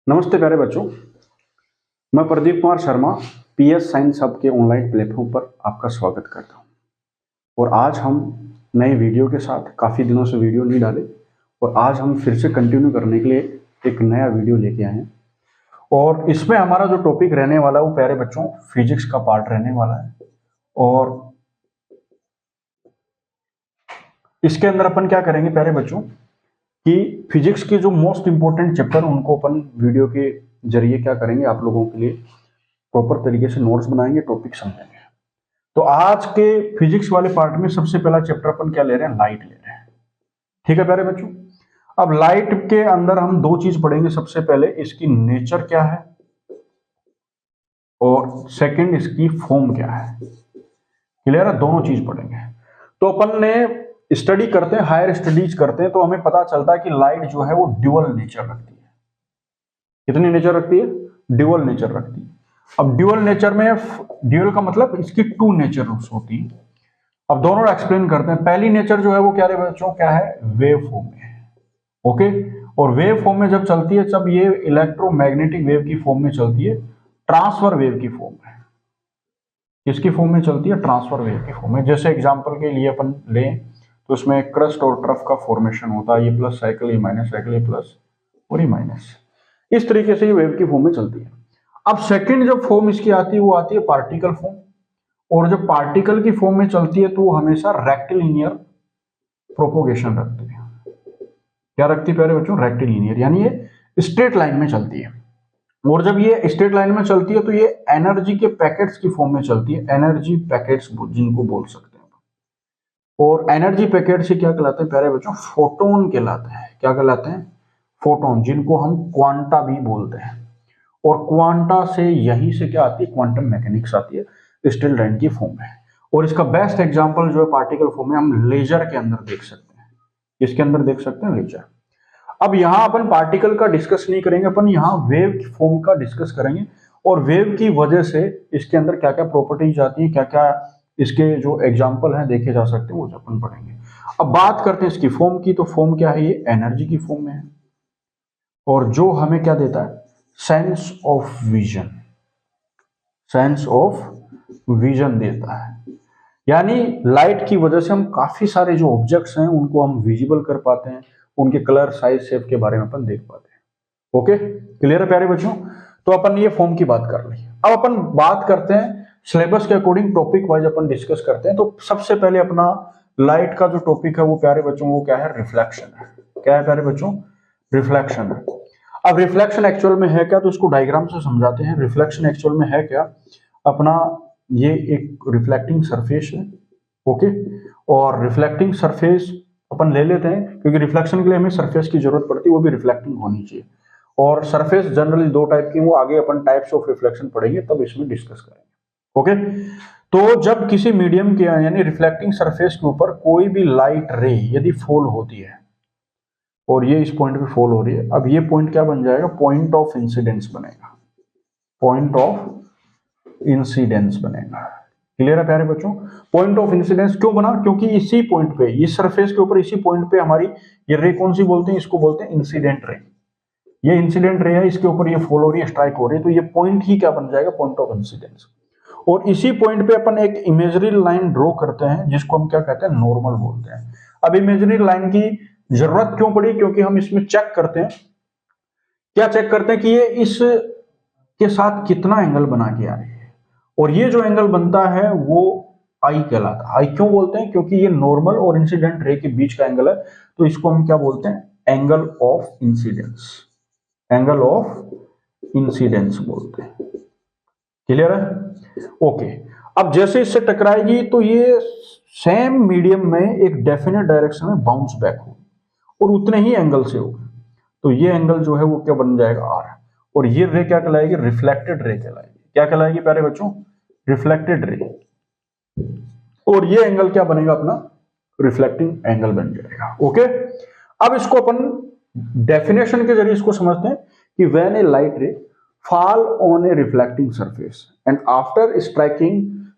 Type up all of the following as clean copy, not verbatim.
नमस्ते प्यारे बच्चों, मैं Pradeep Kumar Sharma PS science hub के ऑनलाइन प्लेटफॉर्म पर आपका स्वागत करता हूं। और आज हम नए वीडियो के साथ, काफ़ी दिनों से वीडियो नहीं डाले और आज हम फिर से कंटिन्यू करने के लिए एक नया वीडियो लेके आए हैं। और इसमें हमारा जो टॉपिक रहने वाला है वो प्यारे बच्चों फिजिक्स का पार्ट रहने वाला है। और इसके अंदर अपन क्या करेंगे प्यारे बच्चों कि फिजिक्स के जो मोस्ट इंपॉर्टेंट चैप्टर उनको अपन वीडियो के जरिए क्या करेंगे, आप लोगों के लिए प्रॉपर तरीके से नोट्स बनाएंगे, टॉपिक समझेंगे। तो आज के फिजिक्स वाले पार्ट में सबसे पहला चैप्टर अपन क्या ले रहे हैं, लाइट ले रहे हैं। ठीक है प्यारे बच्चों। अब लाइट के अंदर हम दो चीज पढ़ेंगे। सबसे पहले इसकी नेचर क्या है और सेकंड इसकी फॉर्म क्या है। क्लियर है, दोनों चीज पढ़ेंगे। तो अपन ने स्टडी करते हैं, हायर स्टडीज करते हैं, तो हमें पता चलता है कि लाइट जो है वो ड्यूअल नेचर रखती है। कितनी नेचर रखती है? ड्यूअल नेचर रखती है। अब ड्यूअल नेचर में, ड्यूअल का मतलब इसकी टू नेचर होती है। अब दोनों एक्सप्लेन करते हैं। पहली नेचर जो है वो क्या है बच्चों, क्या है? वेव फॉर्म में है। ओके। और वेव फॉर्म में जब चलती है, जब ये इलेक्ट्रोमैग्नेटिक वेव की फॉर्म में चलती है, ट्रांसफर वेव की फॉर्म में। किसकी फॉर्म में चलती है? ट्रांसफर वेव की फॉर्म में। जैसे एग्जांपल के लिए अपन लें तो उसमें क्रस्ट और ट्रफ का फॉर्मेशन होता है। ये प्लस साइकिल, ये माइनस साइकिल, ये प्लस और ये माइनस। इस तरीके से ये वेव की फॉर्म में चलती है। अब सेकंड जो फॉर्म इसकी आती है वो आती है पार्टिकल फॉर्म। और जब पार्टिकल की फॉर्म में चलती है तो वो हमेशा रेक्टिलिनियर प्रोपोगेशन रखती है। क्या रखती है प्यारे बच्चों? रेक्टिलिनियर, यानी ये स्ट्रेट लाइन में चलती है। और जब ये स्ट्रेट लाइन में चलती है तो ये एनर्जी के पैकेट्स की फॉर्म में चलती है। एनर्जी पैकेट्स जिनको बोल सकते हैं। और एनर्जी पैकेट से क्या कहलाते हैं प्यारे बच्चों? फोटोन कहलाते हैं। क्या कहलाते हैं? फोटोन, जिनको हम क्वांटा भी बोलते हैं। और क्वांटा से यहीं से क्या आती है? क्वांटम मैकेनिक्स आती है स्ट्रेट लाइन की फॉर्म में। और इसका बेस्ट एग्जांपल जो है पार्टिकल फॉर्म में हम लेजर के अंदर देख सकते हैं। इसके अंदर देख सकते हैं लेजर। अब यहां अपन पार्टिकल का डिस्कस नहीं करेंगे, अपन यहां वेव की फॉर्म का डिस्कस करेंगे। और वेव की वजह से इसके अंदर क्या क्या प्रॉपर्टीज आती है, क्या क्या इसके जो एग्जाम्पल हैं देखे जा सकते हैं, वो अपन पढ़ेंगे। अब बात करते हैं इसकी फॉर्म की। तो फॉर्म क्या है? ये एनर्जी की फॉर्म में है। और जो हमें क्या देता है? Sense of vision. Sense of vision देता है। यानी लाइट की वजह से हम काफी सारे जो ऑब्जेक्ट्स हैं उनको हम विजिबल कर पाते हैं, उनके कलर, साइज, शेप के बारे में अपन देख पाते हैं। ओके, क्लियर है प्यारे बच्चों? तो अपन ये फॉर्म की बात कर ली। अब अपन बात करते हैं सिलेबस के अकॉर्डिंग, टॉपिक वाइज अपन डिस्कस करते हैं। तो सबसे पहले अपना लाइट का जो टॉपिक है वो प्यारे बच्चों वो क्या है? रिफ्लेक्शन है। क्या है प्यारे बच्चों? रिफ्लेक्शन है। अब रिफ्लेक्शन एक्चुअल में है क्या, तो इसको डायग्राम से समझाते हैं। रिफ्लेक्शन एक्चुअल में है क्या? अपना ये एक रिफ्लेक्टिंग सरफेस है। ओके। और रिफ्लेक्टिंग सरफेस अपन ले लेते हैं क्योंकि रिफ्लेक्शन के लिए हमें सरफेस की जरूरत पड़ती है, वो भी रिफ्लेक्टिंग होनी चाहिए। और सरफेस जनरली दो टाइप की, वो आगे अपन टाइप्स ऑफ रिफ्लेक्शन पढ़ेंगे तब इसमें डिस्कस करेंगे। ओके। तो जब किसी मीडियम के यानी रिफ्लेक्टिंग सरफेस के ऊपर कोई भी लाइट रे यदि फॉल होती है और ये इस पॉइंट पे फॉल हो रही है, अब ये पॉइंट क्या बन जाएगा? पॉइंट ऑफ इंसिडेंस बनेगा। पॉइंट ऑफ इंसिडेंस बनेगा। क्लियर है प्यारे बच्चों? पॉइंट ऑफ इंसिडेंस क्यों बना? क्योंकि इसी पॉइंट पे, इस सरफेस के ऊपर, इसी पॉइंट पे हमारी ये रे कौन सी बोलते हैं? इसको बोलते हैं इंसिडेंट रे। ये इंसिडेंट रे है, इसके ऊपर ये फॉल हो रही है, स्ट्राइक हो रही है, तो ये पॉइंट ही क्या बन जाएगा? Point of incidence. और इसी पॉइंट पे अपन एक इमेजरी लाइन ड्रॉ करते हैं जिसको हम क्या कहते हैं? नॉर्मल बोलते हैं। अब इमेजरी लाइन की जरूरत क्यों पड़ी? क्योंकि हम इसमें चेक करते हैं, क्या चेक करते हैं कि ये इस के साथ कितना एंगल बना के आ रही है। और ये जो एंगल बनता है वो आई कहलाता है। आई क्यों बोलते हैं? क्योंकि ये नॉर्मल और इंसिडेंट रे के बीच का एंगल है, तो इसको हम क्या बोलते हैं? Angle of incidence. Angle of incidence बोलते हैं। क्लियर है? ओके। अब जैसे इससे टकराएगी तो ये सेम मीडियम में एक डेफिनेट डायरेक्शन में बाउंस बैक होगी और उतने ही एंगल से होगी। तो ये एंगल जो है वो क्या बन जाएगा? आर। और ये रे क्या कहलाएगी? रिफ्लेक्टेड रे कहलाएगी। क्या कहलाएगी प्यारे बच्चों? Reflected ray. और ये एंगल क्या बनेगा? अपना रिफ्लेक्टिंग एंगल बन जाएगा। ओके। अब इसको अपन डेफिनेशन के जरिए इसको समझते हैं कि व्हेन ए लाइट रे fall on a reflecting surface and after striking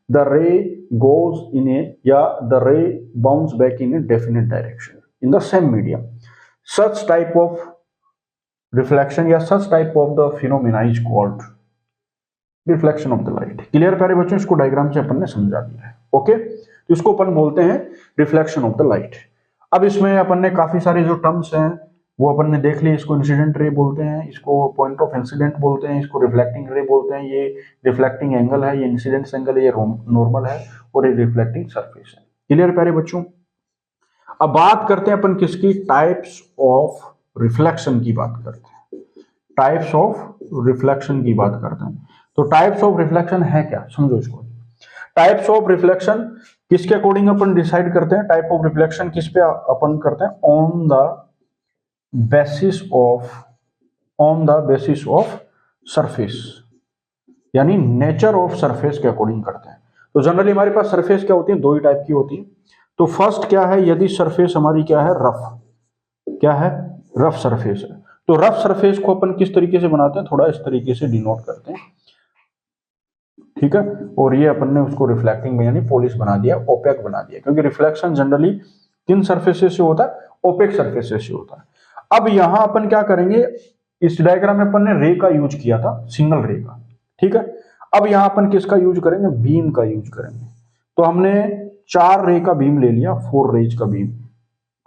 the ray goes in a the ray bounce back in a definite direction in the same medium. Such type of reflection या such type of the phenomena is called reflection of the light. Clear प्यारे बच्चों, इसको diagram से अपन ने समझा दिया है। Okay, तो इसको अपन बोलते हैं रिफ्लेक्शन ऑफ द लाइट। अब इसमें अपन ने काफी सारे जो टर्म्स हैं वो अपन ने देख लिए। इसको इंसिडेंट रे बोलते हैं, इसको पॉइंट ऑफ इंसिडेंट बोलते हैं, इसको रिफ्लेक्टिंग रे बोलते हैं, ये रिफ्लेक्टिंग एंगल है, ये इंसिडेंस एंगल है, ये नॉर्मल है और ये रिफ्लेक्टिंग सरफेस है। क्लियर प्यारे बच्चों, अब बात करते हैं अपन किसकी, टाइप्स ऑफ रिफ्लेक्शन की बात करते हैं। टाइप्स ऑफ रिफ्लेक्शन की बात करते हैं। तो टाइप्स ऑफ रिफ्लेक्शन है क्या, समझो इसको। टाइप्स ऑफ रिफ्लेक्शन किसके अकॉर्डिंग अपन डिसाइड करते हैं, टाइप ऑफ रिफ्लेक्शन किस पे अपन करते हैं, on the basis of surface, यानी नेचर ऑफ सरफेस के अकॉर्डिंग करते हैं। तो जनरली हमारे पास सरफेस क्या होती है, दो ही टाइप की होती है। तो फर्स्ट क्या है, यदि सरफेस हमारी क्या है, रफ सरफेस है, तो रफ सरफेस को अपन किस तरीके से बनाते हैं, थोड़ा इस तरीके से डिनोट करते हैं, ठीक है। और ये अपन ने उसको रिफ्लेक्टिंग में यानी पॉलिश बना दिया, ओपेक बना दिया, क्योंकि रिफ्लेक्शन जनरली किन सरफेसेस से होता है, ओपेक सरफेसेस से होता है। अब यहां अपन क्या करेंगे, इस डायग्राम में अपन ने रे का यूज किया था, सिंगल रे का, ठीक है। अब यहां अपन किसका यूज करेंगे, बीम का यूज करेंगे। तो हमने 4 रे का बीम ले लिया, 4 रेज का बीम।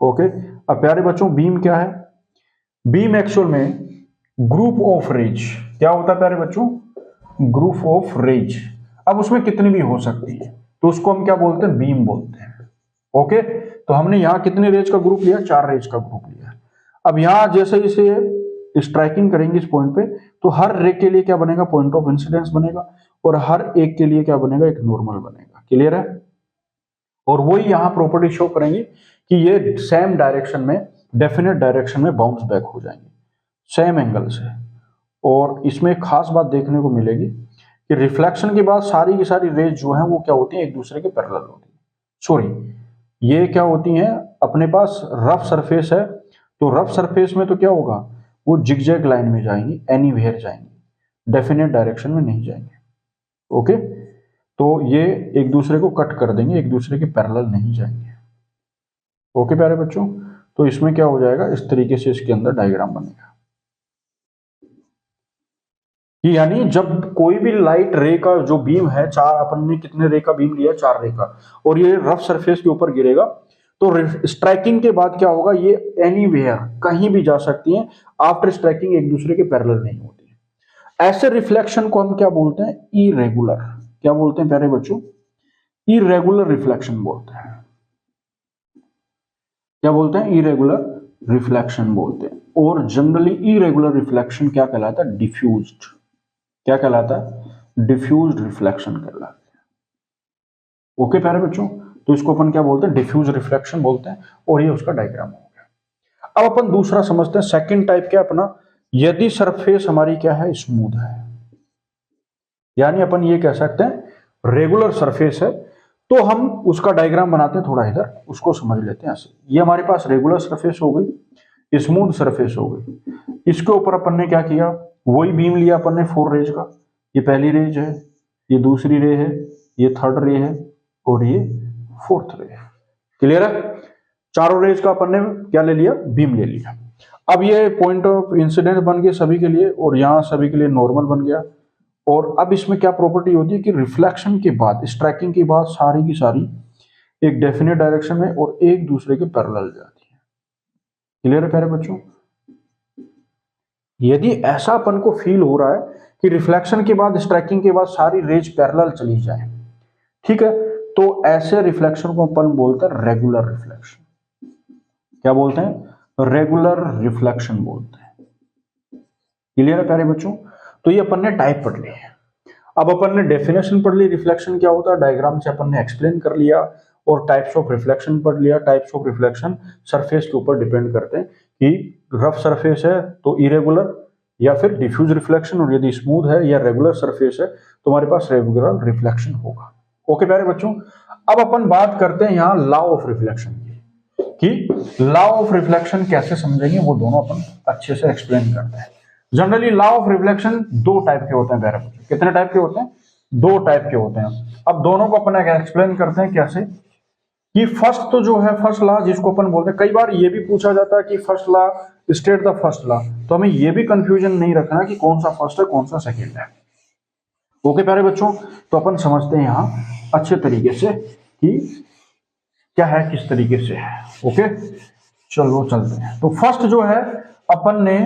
ओके, अब प्यारे बच्चों बीम क्या है, बीम एक्चुअल में ग्रुप ऑफ रेज, क्या होता है प्यारे बच्चों, ग्रुप ऑफ रेज। अब उसमें कितनी भी हो सकती है, तो उसको हम क्या बोलते हैं, बीम बोलते हैं। ओके, तो हमने यहां कितने रेज का ग्रुप लिया, 4 रेज का ग्रुप लिया। अब यहां जैसे इसे स्ट्राइकिंग करेंगे इस पॉइंट पे, तो हर रे के लिए क्या बनेगा, पॉइंट ऑफ इंसिडेंस बनेगा, और हर एक के लिए क्या बनेगा, एक नॉर्मल बनेगा। क्लियर है। और वही यहां प्रॉपर्टी शो करेंगे कि ये सेम डायरेक्शन में, डेफिनेट डायरेक्शन में बाउंस बैक हो जाएंगे, सेम एंगल से। और इसमें एक खास बात देखने को मिलेगी कि रिफ्लेक्शन के बाद सारी की सारी रेज जो है वो क्या होती है, एक दूसरे के पैरेलल होती है। सॉरी, ये क्या होती हैं, अपने पास रफ सरफेस है, तो रफ सरफेस में तो क्या होगा, वो जिगजैग लाइन में जाएंगी, एनीवेयर जाएंगी, डेफिनेट डायरेक्शन में नहीं जाएंगे। ओके, तो ये एक दूसरे को कट कर देंगे, एक दूसरे के पैरेलल नहीं जाएंगे। ओके प्यारे बच्चों, तो इसमें क्या हो जाएगा, इस तरीके से इसके अंदर डायग्राम बनेगा कि यानी जब कोई भी लाइट रे का जो बीम है, 4 अपन ने कितने रे का बीम लिया, 4 रे का, और ये रफ सरफेस के ऊपर गिरेगा, तो स्ट्राइकिंग के बाद क्या होगा, ये एनीवेयर कहीं भी जा सकती है, आफ्टर स्ट्राइकिंग एक दूसरे के पैरेलल नहीं होती है। ऐसे रिफ्लेक्शन को हम क्या बोलते हैं, इरेगुलर। क्या बोलते हैं प्यारे बच्चों, इरेगुलर रिफ्लेक्शन बोलते हैं। क्या बोलते हैं, इरेगुलर रिफ्लेक्शन बोलते हैं। और जनरली इरेगुलर रिफ्लेक्शन क्या कहलाता है, डिफ्यूज्ड। क्या कहलाता है, डिफ्यूज्ड रिफ्लेक्शन कहलाता है। ओके प्यारे बच्चों, तो इसको अपन क्या बोलते हैं, डिफ्यूज रिफ्लेक्शन बोलते हैं। और ये उसका डायग्राम हो गया। अब अपन दूसरा समझते हैं, सेकंड टाइप क्या अपना, यदि सरफेस हमारी क्या है, स्मूथ है, यानी अपन ये कह सकते हैं रेगुलर सरफेस है, तो हम उसका डायग्राम बनाते हैं, थोड़ा इधर उसको समझ लेते हैं ऐसे। ये हमारे पास रेगुलर सरफेस हो गई, स्मूथ सरफेस हो गई। इसके ऊपर अपन ने क्या किया, वही बीम लिया अपन ने 4 रेज का, ये पहली रेज है, ये दूसरी रे है, ये थर्ड रे है, और ये 4th रे है। क्लियर है। चारों रेज का अपन ने क्या ले लिया, बीम ले लिया। अब ये पॉइंट ऑफ इंसिडेंस बन गए सभी के लिए, और यहां सभी के लिए नॉर्मल बन गया। और अब इसमें क्या प्रॉपर्टी होती है कि रिफ्लेक्शन के बाद, स्ट्राइकिंग के बाद सारी की सारी एक डेफिनेट डायरेक्शन में और एक दूसरे के पैरेलल जाती है। क्लियर है प्यारे बच्चों। यदि ऐसा अपन को फील हो रहा है कि रिफ्लेक्शन के बाद, स्ट्राइकिंग के बाद सारी रेज पैरेलल चली जाए, ठीक है, तो ऐसे रिफ्लेक्शन को अपन बोलते हैं रेगुलर रिफ्लेक्शन। क्या बोलते हैं, रेगुलर रिफ्लेक्शन बोलते हैं। क्लियर है प्यारे बच्चों। तो ये अपन ने टाइप पढ़ ली है। अब अपन ने डेफिनेशन पढ़ ली, रिफ्लेक्शन क्या होता है, डायग्राम से अपन ने एक्सप्लेन कर लिया, और टाइप्स ऑफ रिफ्लेक्शन पढ़ लिया। टाइप्स ऑफ रिफ्लेक्शन सरफेस के ऊपर डिपेंड करते हैं कि रफ सरफेस है तो इरेगुलर या फिर डिफ्यूज रिफ्लेक्शन, और यदि स्मूथ है या रेगुलर सरफेस है तो हमारे पास रेगुलर रिफ्लेक्शन होगा। ओके प्यारे बच्चों, अब अपन बात करते हैं यहाँ लॉ ऑफ रिफ्लेक्शन की, कि लॉ ऑफ रिफ्लेक्शन कैसे समझेंगे, वो दोनों अपन अच्छे से एक्सप्लेन करते हैं। Generally law of reflection 2 type के होते हैं प्यारे बच्चों। कितने टाइप के होते हैं, 2 टाइप के होते हैं। अब दोनों को अपन एक्सप्लेन करते हैं कैसे, कि फर्स्ट तो जो है फर्स्ट लॉ जिसको अपन बोलते हैं, कई बार ये भी पूछा जाता है कि first law state the first law, तो हमें ये भी कंफ्यूजन नहीं रखना कि कौन सा फर्स्ट है कौन सा सेकंड है। ओके प्यारे बच्चों, तो अपन समझते हैं यहां अच्छे तरीके से कि क्या है किस तरीके से है। ओके चलो चलते हैं। तो फर्स्ट जो है अपन ने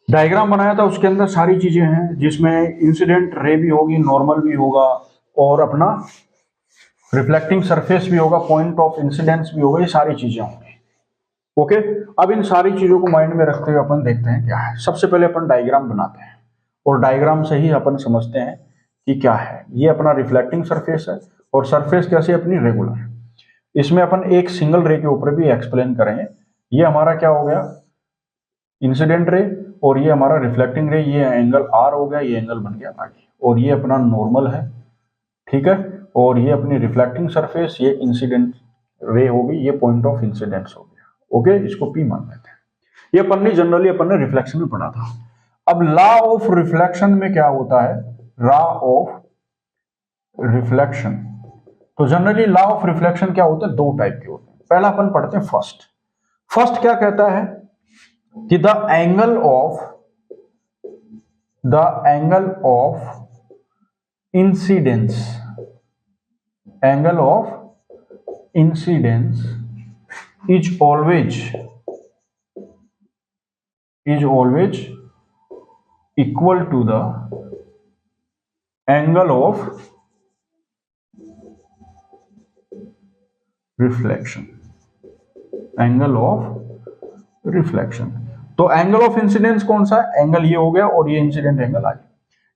डायग्राम बनाया था, उसके अंदर सारी चीजें हैं जिसमें इंसिडेंट रे भी होगी, नॉर्मल भी होगा और अपना रिफ्लेक्टिंग सरफेस भी होगा, पॉइंट ऑफ इंसिडेंस भी होगा, ये सारी चीजें होंगी। ओके, अब इन सारी चीजों को माइंड में रखते हुए अपन देखते हैं क्या है। सबसे पहले अपन डायग्राम बनाते हैं और डायग्राम से ही अपन समझते हैं कि क्या है। ये अपना रिफ्लेक्टिंग सरफेस है और सरफेस कैसे अपनी रेगुलर। इसमें अपन एक सिंगल रे के ऊपर भी एक्सप्लेन करेंगे। ये हमारा क्या हो गया, इंसिडेंट रे, और ये हमारा रिफ्लेक्टिंग रे, ये एंगल आर हो गया, ये एंगल बन गया आगे, और ये अपना नॉर्मल है, ठीक है, और ये अपनी रिफ्लेक्टिंग सरफेस, ये इंसिडेंट रे होगी, ये पॉइंट ऑफ इंसिडेंस हो गया। ओके, इसको पी मान लेते हैं। ये अपन ने जनरली अपन ने रिफ्लेक्शन में पढ़ा था। अब लॉ ऑफ रिफ्लेक्शन में क्या होता है, लॉ ऑफ रिफ्लेक्शन, तो जनरली लॉ ऑफ रिफ्लेक्शन क्या होता है, दो टाइप के होते हैं। पहला अपन पढ़ते हैं फर्स्ट। फर्स्ट क्या कहता है कि the angle of incidence, angle of incidence is always equal to the angle of reflection, angle of reflection. तो एंगल ऑफ इंसिडेंस कौन सा है, एंगल ये हो गया और ये इंसिडेंट एंगल आ गया।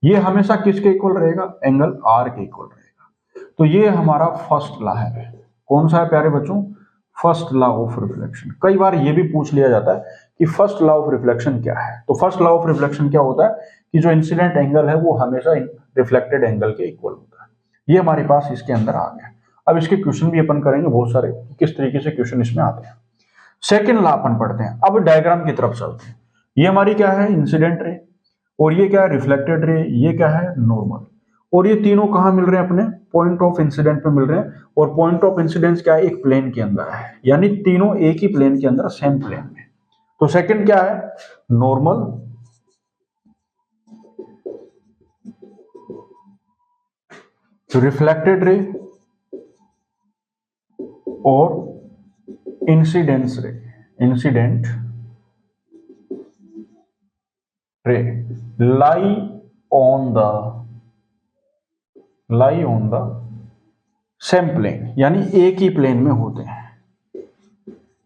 ये हमेशा किसके इक्वल रहेगा, एंगल आर के इक्वल रहेगा। तो ये हमारा फर्स्ट लॉ है। कौन सा है प्यारे बच्चों, फर्स्ट लॉ ऑफ रिफ्लेक्शन। कई बार ये भी पूछ लिया जाता है कि फर्स्ट लॉ ऑफ रिफ्लेक्शन क्या है। तो फर्स्ट लॉ ऑफ रिफ्लेक्शन क्या होता है कि जो इंसिडेंट एंगल है वो हमेशा रिफ्लेक्टेड एंगल के इक्वल होता है। ये हमारे पास इसके अंदर आ गया। अब इसके क्वेश्चन भी अपन करेंगे बहुत सारे, किस तरीके से क्वेश्चन इसमें आते हैं। सेकेंड लॉ अपन पढ़ते हैं। अब डायग्राम की तरफ चलते हैं। ये हमारी क्या है, इंसिडेंट रे, और ये क्या है, रिफ्लेक्टेड रे, ये क्या है, नॉर्मल। और ये तीनों कहां मिल रहे हैं, अपने पॉइंट ऑफ इंसिडेंट पे मिल रहे हैं। और पॉइंट ऑफ इंसिडेंस क्या है, एक प्लेन के अंदर है, यानी तीनों एक ही प्लेन के अंदर, सेम प्लेन में। तो सेकंड क्या है, नॉर्मल, रिफ्लेक्टेड रे और incidence ray, incident ray lie on the same plane, यानी एक ही प्लेन में होते हैं।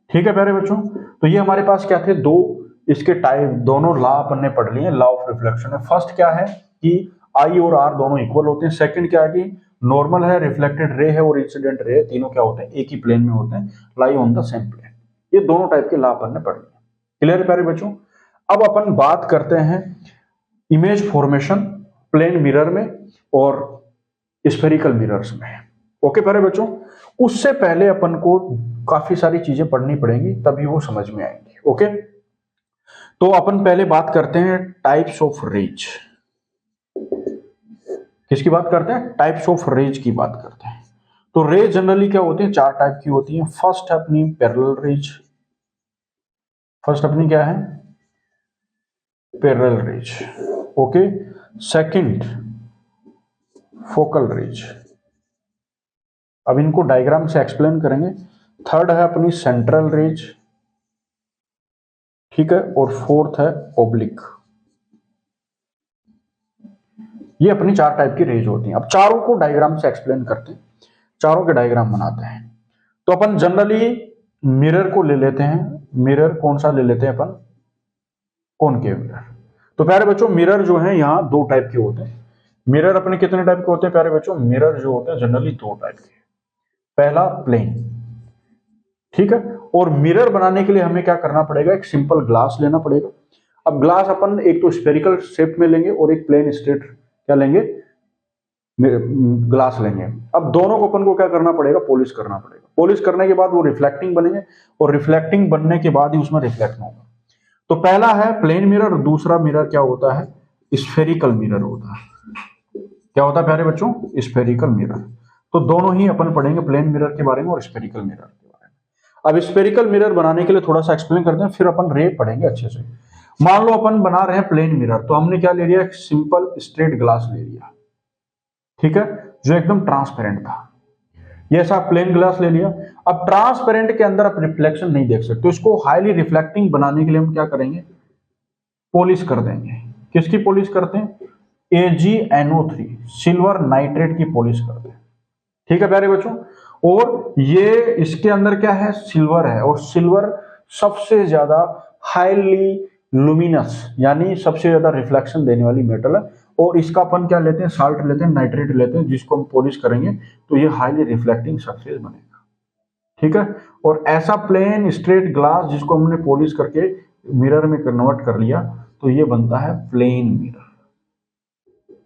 ठीक है प्यारे बच्चों, तो ये हमारे पास क्या थे, दो इसके टाइप, दोनों लॉ अपन ने पढ़ लिए लॉ ऑफ रिफ्लेक्शन में। फर्स्ट क्या है कि आई और आर दोनों इक्वल होते हैं। सेकंड क्या है कि नॉर्मल है, रिफ्लेक्टेड रे है और इंसिडेंट रे है, तीनों क्या होते हैं, एक ही प्लेन में होते हैं, lie on the same plane. ये दोनों टाइप के लॉ अपन ने पढ़ लिए। क्लियर है प्यारे बच्चों। अब अपन बात करते हैं इमेज फॉर्मेशन प्लेन मिरर में और स्फेरिकल मिरर्स में। ओके प्यारे बच्चों, उससे पहले अपन को काफी सारी चीजें पढ़नी पड़ेंगी, तभी वो समझ में आएंगी। ओके, तो अपन पहले बात करते हैं टाइप्स ऑफ रेज। किसकी बात करते हैं, टाइप्स ऑफ रेज की बात करते हैं। तो रेज जनरली क्या होती है, चार टाइप की होती है। फर्स्ट है अपनी पैरेलल रेज, फर्स्ट अपनी क्या है, parallel rays. Okay, second focal rays, अब इनको डायग्राम से एक्सप्लेन करेंगे। थर्ड है अपनी सेंट्रल रेज, ठीक है, और फोर्थ है ओब्लिक। ये अपनी चार टाइप की रेज होती हैं। अब चारों को डायग्राम से एक्सप्लेन करते हैं, चारों के डायग्राम बनाते हैं। तो अपन जनरली मिरर को ले लेते हैं। मिरर कौन सा ले लेते हैं अपन, कॉनकेव मिरर। तो प्यारे बच्चों मिरर जो है यहाँ दो टाइप के होते हैं। मिरर अपने कितने टाइप के होते हैं प्यारे बच्चों, मिरर जो होते हैं जनरली दो टाइप के। पहला प्लेन, ठीक है, और मिरर बनाने के लिए हमें क्या करना पड़ेगा, एक सिंपल ग्लास लेना पड़ेगा। अब ग्लास अपन एक तो स्फेरिकल शेप में लेंगे और एक प्लेन स्ट्रेट क्या लेंगे, ग्लास लेंगे। अब दोनों को अपन को क्या करना पड़ेगा, पॉलिश करना पड़ेगा। पॉलिश करने के बाद वो रिफ्लेक्टिंग बनेंगे और रिफ्लेक्टिंग बनने के बाद ही उसमें रिफ्लेक्ट होगा। तो पहला है प्लेन मिरर और दूसरा मिरर क्या होता है, स्फेरिकल मिरर होता है। क्या होता है प्यारे बच्चों, स्फेरिकल मिरर। तो दोनों ही अपन पढ़ेंगे, प्लेन मिरर के बारे में और स्फेरिकल मिरर के बारे में। अब स्फेरिकल मिरर बनाने के लिए थोड़ा सा एक्सप्लेन करते हैं, फिर अपन रे पढ़ेंगे अच्छे से। मान लो अपन बना रहे हैं प्लेन मिरर, तो हमने क्या ले लिया, एक सिंपल स्ट्रेट ग्लास ले लिया, ठीक है, जो एकदम ट्रांसपेरेंट था। ये ऐसा प्लेन ग्लास ले लिया। अब ट्रांसपेरेंट के अंदर आप रिफ्लेक्शन नहीं देख सकते, तो इसको हाईली रिफ्लेक्टिंग बनाने के लिए हम क्या करेंगे, पॉलिश कर देंगे। किसकी पॉलिश करते हैं, AgNO3 सिल्वर नाइट्रेट की पॉलिश करते हैं, ठीक है प्यारे बच्चों। और ये इसके अंदर क्या है, सिल्वर है, और सिल्वर सबसे ज्यादा हाईली लुमिनस यानी सबसे ज्यादा रिफ्लेक्शन देने वाली मेटल है। और इसका अपन क्या लेते हैं, साल्ट लेते हैं, नाइट्रेट लेते हैं, जिसको हम पॉलिश करेंगे तो ये हाईली रिफ्लेक्टिंग सरफेस बनेगा, ठीक है। और ऐसा प्लेन स्ट्रेट ग्लास जिसको हमने पॉलिश करके मिरर में कन्वर्ट कर लिया, तो ये बनता है प्लेन मिरर।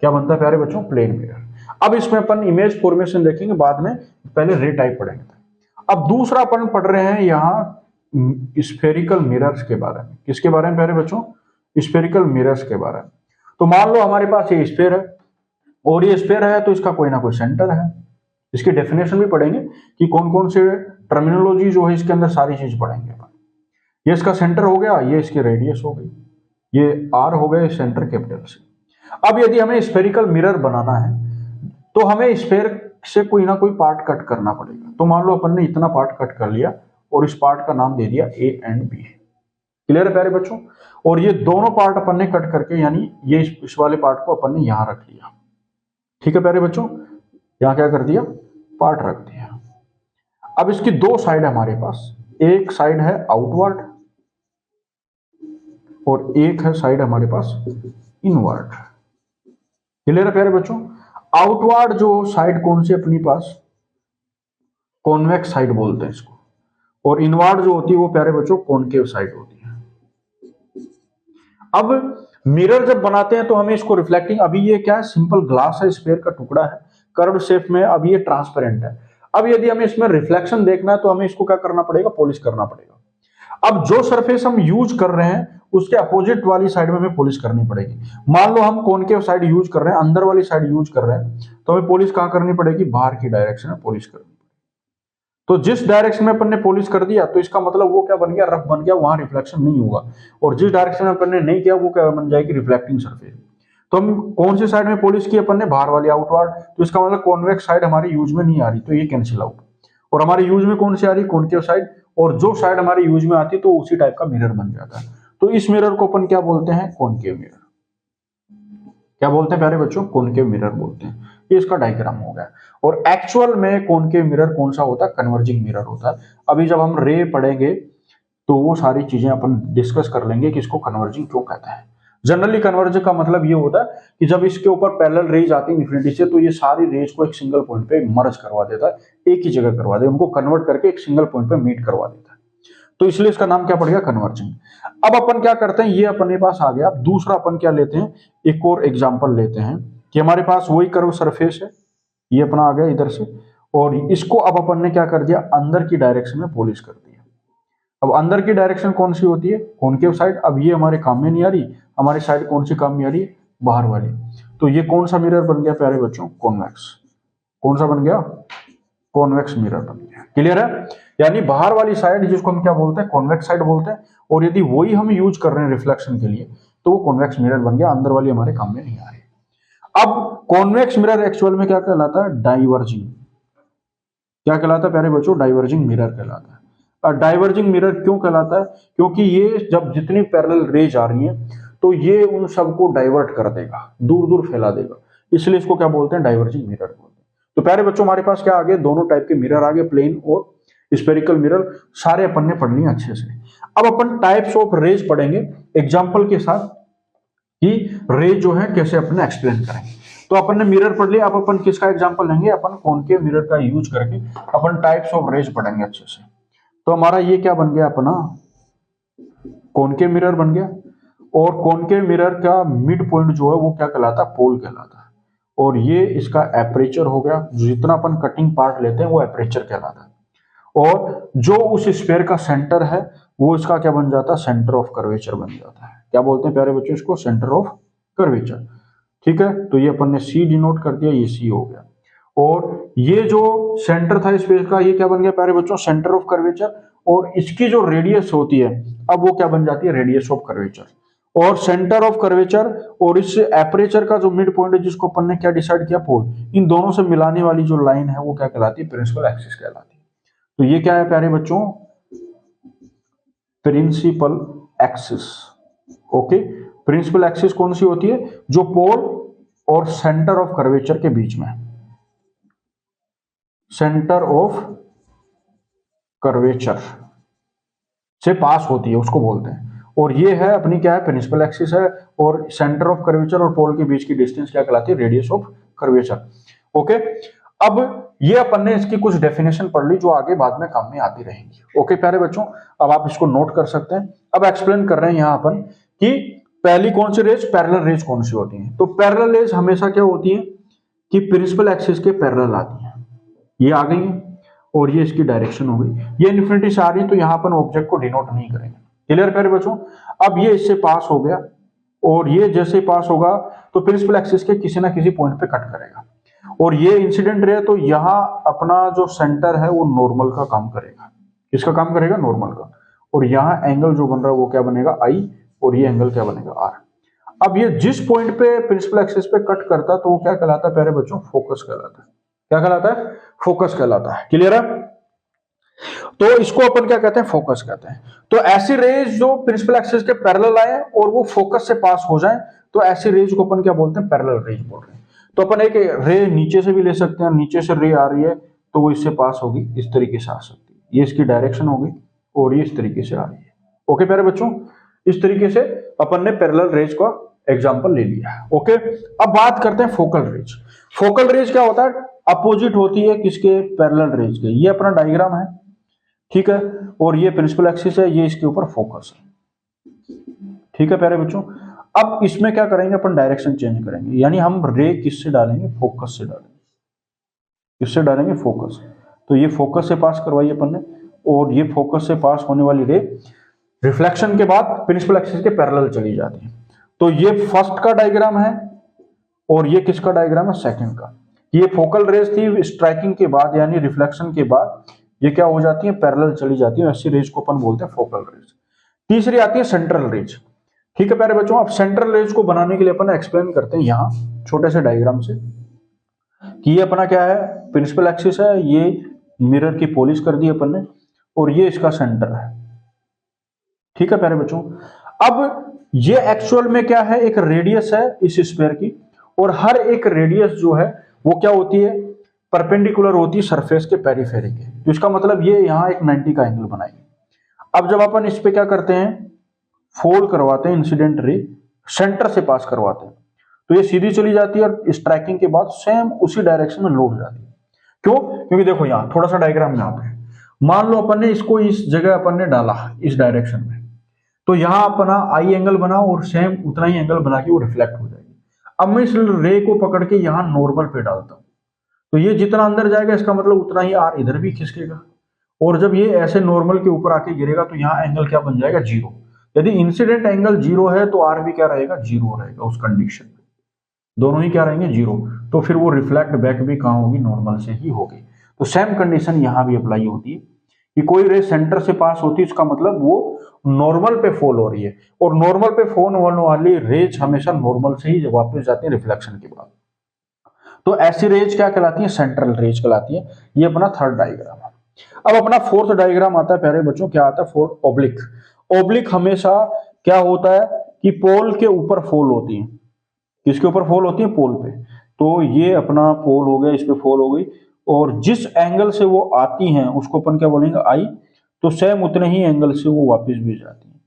क्या बनता है प्यारे बच्चों, प्लेन मिरर। अब इसमें अपन इमेज फॉर्मेशन देखेंगे बाद में, पहले रे टाइप पढ़ेंगे। अब दूसरा अपन पढ़ रहे हैं यहाँ स्फेरिकल मिरर्स के बारे में। किसके बारे में प्यारे बच्चों, स्फेरिकल मिरर्स के बारे में। तो मान लो हमारे पास ये स्फेयर है, और ये स्फेयर है तो इसका कोई ना कोई सेंटर है। इसकी डेफिनेशन भी पढ़ेंगे कि कौन कौन से टर्मिनोलॉजी जो है इसके अंदर, सारी चीज पढ़ेंगे अपन। ये इसका सेंटर हो गया, ये इसकी रेडियस हो गई, ये R हो गया, सेंटर कैपिटल से। अब यदि हमें स्फेरिकल मिरर बनाना है तो हमें स्फेयर से कोई ना कोई पार्ट कट करना पड़ेगा। तो मान लो अपन ने इतना पार्ट कट कर लिया और इस पार्ट का नाम दे दिया A एंड B। क्लियर है प्यारे बच्चों। और ये दोनों पार्ट अपन ने कट करके, यानी ये इस वाले पार्ट को अपन ने यहां रख लिया, ठीक है प्यारे बच्चों। यहां क्या कर दिया, पार्ट रख दिया। अब इसकी दो साइड है हमारे पास, एक साइड है आउटवर्ड और एक है साइड हमारे पास इनवर्ड। क्लियर है प्यारे बच्चों। आउटवर्ड जो साइड कौन सी अपनी पास, कॉन्वेक्स साइड बोलते हैं इसको, और इनवर्ड जो होती है वो प्यारे बच्चों कॉनकेव साइड होती है। अब मिरर जब बनाते हैं तो हमें इसको रिफ्लेक्टिंग, अभी ये क्या है, सिंपल ग्लास है, स्फीयर का टुकड़ा है, कर्व शेप में, अब ये ट्रांसपेरेंट है। अब यदि हमें इसमें रिफ्लेक्शन देखना है तो हमें इसको क्या करना पड़ेगा, पॉलिश करना पड़ेगा। अब जो सरफेस हम यूज कर रहे हैं उसके अपोजिट वाली साइड में हमें पॉलिश करनी पड़ेगी। मान लो हम कॉनकेव साइड यूज कर रहे हैं, अंदर वाली साइड यूज कर रहे हैं, तो हमें पॉलिश कहां करनी पड़ेगी, बाहर की डायरेक्शन में पॉलिश करनी। तो जिस डायरेक्शन में अपन ने पॉलिश कर दिया तो इसका मतलब वो क्या बन गया, रफ बन गया, वहां रिफ्लेक्शन नहीं होगा। और जिस डायरेक्शन में अपन ने नहीं किया वो क्या बन जाएगी, रिफ्लेक्टिंग सरफेस। तो हम कौन सी साइड में पॉलिश की अपन ने, बाहर वाली आउटवर्ड, तो इसका मतलब कॉन्वेक्स साइड हमारी यूज में नहीं आ रही, तो ये कैंसिल आउट। और हमारी यूज में कौन सी आ रही, कॉनकेव साइड, और जो साइड हमारी यूज में आती है तो उसी टाइप का मिरर बन जाता है। तो इस मिरर को अपन क्या बोलते हैं, कॉनकेव मिरर। क्या बोलते हैं प्यारे बच्चों, कॉनकेव मिरर बोलते हैं। ये इसका डायग्राम हो गया। और एक्चुअल में कॉनकेव मिरर कौन सा होता है, कन्वर्जिंग मिरर होता है। अभी जब हम रे पढ़ेंगे तो वो सारी चीजें अपन डिस्कस कर लेंगे कि इसको कन्वर्जिंग क्यों कहते हैं। जनरली कन्वर्जन का मतलब ये होता है कि जब इसके ऊपर पैरेलल रेज आती है इन्फिनिटी से, तो ये सारी रेज को एक सिंगल पॉइंट पे मर्ज करवा देता है, एक ही जगह करवा देता है, उनको कन्वर्ट करके एक सिंगल पॉइंट पे मीट करवा देता है। तो इसलिए इसका नाम क्या पड़ गया, कन्वर्जिंग। अब अपन क्या करते हैं, ये अपने पास आ गया। अब दूसरा अपन क्या लेते हैं, एक और एग्जांपल लेते हैं कि हमारे पास वही कर्व सरफेस है, ये अपना आ गया इधर से, और इसको अब अपन ने क्या कर दिया, अंदर की डायरेक्शन में पॉलिश कर दिया। अब अंदर की डायरेक्शन कौन सी होती है, कॉनकेव साइड। अब ये हमारे काम में नहीं आ रही, हमारी साइड कौन सी काम में आ रही है, बाहर वाली। तो ये कौन सा मिरर बन गया प्यारे बच्चों, कॉन्वेक्स। कौन सा बन गया, कॉन्वेक्स मिरर बन गया। क्लियर है। यानी बाहर वाली साइड जिसको हम क्या बोलते हैं, कॉन्वेक्स साइड बोलते हैं, और यदि वही हम यूज कर रहे हैं रिफ्लेक्शन के लिए तो वो कॉन्वेक्स मिरर बन गया, अंदर वाली हमारे काम में नहीं आ रही। अब कॉन्वेक्स मिरर एक्चुअल में क्या कहलाता है, डाइवर्जिंग। क्या कहलाता है प्यारे बच्चों, डाइवर्जिंग मिरर कहलाता है। डाइवर्जिंग मिरर क्यों कहलाता है, क्योंकि ये जब जितनी पैरेलल रेज आ रही है तो ये उन सबको डाइवर्ट कर देगा, दूर दूर फैला देगा, इसलिए इसको क्या बोलते हैं, डाइवर्जिंग मिरर बोलते हैं। तो प्यारे बच्चों हमारे पास क्या आ गए, दोनों टाइप के मिरर आ गए, प्लेन और स्फेरिकल मिरर, सारे अपन ने पढ़ लिए अच्छे से। अब अपन टाइप्स ऑफ रेज पढ़ेंगे एग्जाम्पल के साथ कि रेज जो है कैसे अपन एक्सप्लेन करेंगे। तो अपन ने मिरर पढ़ लिया, अब अपन किसका एग्जाम्पल लेंगे, अपन कॉनकेव मिरर का यूज करके अपन टाइप्स ऑफ रेज पढ़ेंगे अच्छे से। तो हमारा ये क्या बन गया, अपना कॉनकेव मिरर बन गया। और कॉनकेव मिरर का मिड पॉइंट जो है वो क्या कहलाता है, पोल कहलाता है। और ये इसका एपरेचर हो गया, जितना अपन कटिंग पार्ट लेते हैं वो एपरेचर कहलाता है। और जो उस स्फीयर का सेंटर है वो इसका क्या बन जाता है, सेंटर ऑफ कर्वेचर बन जाता है। क्या बोलते हैं प्यारे बच्चों इसको, सेंटर ऑफ कर्वेचर। ठीक है, तो ये अपन ने सी डिनोट कर दिया, ये सी हो गया। और ये जो सेंटर था स्पेस का, ये क्या बन गया प्यारे बच्चों, सेंटर ऑफ कर्वेचर। और इसकी जो रेडियस होती है अब वो क्या बन जाती है, रेडियस ऑफ कर्वेचर। और सेंटर ऑफ कर्वेचर और इस एपरेचर का जो मिड पॉइंट है जिसको अपन ने क्या डिसाइड किया, पोल, इन दोनों से मिलाने वाली जो लाइन है वो क्या कहलाती है, प्रिंसिपल एक्सिस कहलाती है। तो ये क्या है प्यारे बच्चों, principal axis. Okay, principal axis कौन सी होती है, जो पोल और सेंटर ऑफ कर्वेचर के बीच में, सेंटर ऑफ कर्वेचर से पास होती है उसको बोलते हैं। और ये है अपनी क्या है, प्रिंसिपल एक्सिस है। और सेंटर ऑफ कर्वेचर और पोल के बीच की डिस्टेंस क्या कहलाती है, रेडियस ऑफ कर्वेचर। ओके, अब ये अपन ने इसकी कुछ डेफिनेशन पढ़ ली जो आगे बाद में काम में आती रहेंगी। ओके प्यारे बच्चों, अब आप इसको नोट कर सकते हैं। अब एक्सप्लेन कर रहे हैं यहां अपन कि पहली कौन सी रेज, पैरेलल रेज कौन सी होती है। तो पैरेलल रेज हमेशा क्या होती है कि प्रिंसिपल एक्सिस के पैरेलल आती है। ये आ गई है और ये इसकी डायरेक्शन हो गई, ये इन्फिनिटी से आ रही है तो यहां अपन ऑब्जेक्ट को डिनोट नहीं करेंगे। क्लियर प्यारे बच्चों। अब ये इससे पास हो गया और ये जैसे पास होगा तो प्रिंसिपल एक्सिस के किसी ना किसी पॉइंट पे कट करेगा और ये इंसिडेंट रे, तो यहां अपना जो सेंटर है वो नॉर्मल का काम करेगा। किसका काम करेगा, नॉर्मल का। और यहाँ एंगल जो बन रहा है वो क्या बनेगा, आई, और ये एंगल क्या बनेगा, आर। अब ये जिस पॉइंट पे प्रिंसिपल एक्सिस पे कट करता है तो वो क्या कहलाता है प्यारे बच्चों, फोकस कहलाता है। क्या कहलाता है, फोकस कहलाता है। क्लियर है। तो इसको अपन क्या कहते हैं, फोकस कहते हैं। तो ऐसी रेज जो प्रिंसिपल एक्सिस के पैरेलल आए और वो फोकस से पास हो जाए तो ऐसी रेज को अपन क्या बोलते हैं, पैरेलल रेज बोल रहे हैं। तो अपन एक रे नीचे से भी ले सकते हैं, नीचे से रे आ रही है तो वो इससे पास होगी, इस तरीके से आ सकती है, ये इसकी डायरेक्शन होगी और ये इस तरीके से आ रही है। ओके प्यारे बच्चों, इस तरीके से अपन ने पैरेलल रेज का एग्जांपल ले लिया। ओके, अब बात करते हैं फोकल रेज। फोकल रेज क्या होता है, अपोजिट होती है किसके, पैरेलल रेज के। ये अपना डायग्राम है, ठीक है, और ये प्रिंसिपल एक्सिस है, ये इसके ऊपर फोकस है। ठीक है प्यारे बच्चों, अब इसमें क्या करेंगे अपन, डायरेक्शन चेंज करेंगे, यानी हम रे किससे डालेंगे, फोकस से डालेंगे। किससे डालेंगे, फोकस। तो ये फोकस से पास करवाई अपन ने और ये फोकस से पास होने वाली रे रिफ्लेक्शन के बाद प्रिंसिपल एक्सिस के पैरेलल चली जाती है। तो ये फर्स्ट का डायग्राम है और ये किसका डायग्राम है, सेकंड का। ये फोकल रेज थी, स्ट्राइकिंग के बाद यानी रिफ्लेक्शन के बाद ये क्या हो जाती है, पैरेलल चली जाती है। ऐसी रेज को अपन बोलते हैं फोकल रेज। तीसरी आती है सेंट्रल रेज। ठीक है प्यारे बच्चों, अब सेंट्रल रेज को बनाने के लिए अपन एक्सप्लेन करते हैं यहाँ छोटे से डायग्राम से कि ये अपना क्या है, प्रिंसिपल एक्सिस है, ये मिरर की पॉलिश कर दी अपन ने और ये इसका सेंटर है। ठीक है प्यारे बच्चों, अब ये एक्चुअल में क्या है, एक रेडियस है इस स्फीयर की और हर एक रेडियस जो है वो क्या होती है, परपेंडिकुलर होती है सरफेस के पेरिफेरी के। तो इसका मतलब ये यहाँ एक 90 का एंगल बनाएंगे। अब जब अपन इस पे क्या करते हैं, फोल्ड करवाते हैं, इंसिडेंट रे सेंटर से पास करवाते हैं तो ये सीधी चली जाती है और स्ट्राइकिंग के बाद सेम उसी डायरेक्शन में लौट जाती है। क्यों, क्योंकि देखो यहाँ थोड़ा सा डायग्राम में आता है, मान लो अपन ने इसको इस जगह अपन ने डाला इस डायरेक्शन में, तो यहाँ अपना आई एंगल बना और सेम उतना ही एंगल बना के वो रिफ्लेक्ट हो जाएगी। अब मैं इस रे को पकड़ के यहाँ नॉर्मल पे डालता हूँ तो ये जितना अंदर जाएगा इसका मतलब उतना ही आर इधर भी खिसकेगा और जब ये ऐसे नॉर्मल के ऊपर आके गिरेगा तो यहाँ एंगल क्या बन जाएगा, जीरो। यदि इंसिडेंट एंगल जीरो है तो आर भी क्या रहेगा, जीरो रहेगा उस कंडीशन में, दोनों ही क्या रहेंगे, जीरो। तो फिर वो रिफ्लेक्ट बैक भी कहाँ होगी, नॉर्मल से ही होगी। तो सेम कंडीशन यहाँ भी अप्लाई होती है कि कोई रे सेंटर से पास होती है, इसका मतलब वो नॉर्मल पे फॉल हो रही है और नॉर्मल पे फॉल होने वाली रेज हमेशा नॉर्मल से ही वापस जाती है रिफ्लेक्शन के बाद। तो ऐसी रेज क्या कहलाती है, सेंट्रल रेज कहलाती है। ये अपना थर्ड डायग्राम है। अब अपना फोर्थ डायग्राम आता है प्यारे बच्चों, क्या आता है, फोर्थ ओब्लिक। ओब्लिक हमेशा क्या होता है कि पोल के ऊपर फॉल होती है। किसके ऊपर फॉल होती है, पोल पे। तो ये अपना पोल हो गया, इस पे फॉल हो गई और जिस एंगल से वो आती हैं उसको अपन क्या बोलेंगे, आई। तो सेम उतने ही एंगल से वो वापस भी जाती है।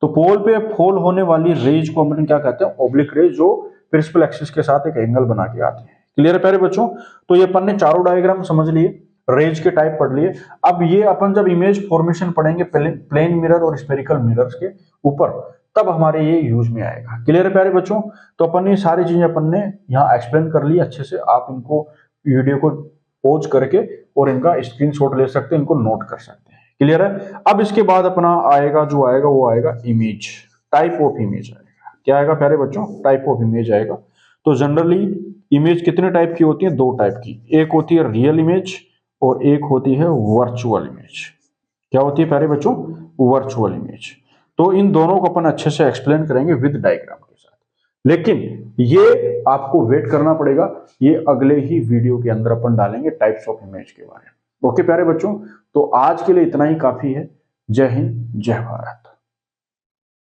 तो पोल पे फॉल होने वाली रेज को अपन क्या कहते हैं, ओब्लिक रेज, जो प्रिंसिपल एक्सिस के साथ एक एंगल बना के आती है। क्लियर है प्यारे बच्चों। तो ये अपन ने चारों डायग्राम समझ लिए, रेज के टाइप पढ़ लिए। अब ये अपन जब इमेज फॉर्मेशन पढ़ेंगे प्लेन मिरर और स्फेरिकल मिरर्स के ऊपर, तब हमारे ये यूज में आएगा। क्लियर है प्यारे बच्चों। तो अपन ने सारी चीजें अपन ने यहाँ एक्सप्लेन कर ली अच्छे से। आप इनको वीडियो को पॉज करके और इनका स्क्रीनशॉट ले सकते हैं, इनको नोट कर सकते हैं। क्लियर है। अब इसके बाद अपना आएगा जो आएगा वो आएगा इमेज, टाइप ऑफ इमेज आएगा। क्या आएगा प्यारे बच्चों, टाइप ऑफ इमेज आएगा। तो जनरली इमेज कितने टाइप की होती है? 2 टाइप की, एक होती है रियल इमेज और एक होती है वर्चुअल इमेज। क्या होती है प्यारे बच्चों? Virtual image. तो इन दोनों को अपन अच्छे से एक्सप्लेन करेंगे विद डायग्राम के साथ, लेकिन ये आपको वेट करना पड़ेगा, ये अगले ही वीडियो के अंदर अपन डालेंगे टाइप्स ऑफ इमेज के बारे में। ओके प्यारे बच्चों, तो आज के लिए इतना ही काफी है। जय हिंद, जय भारत।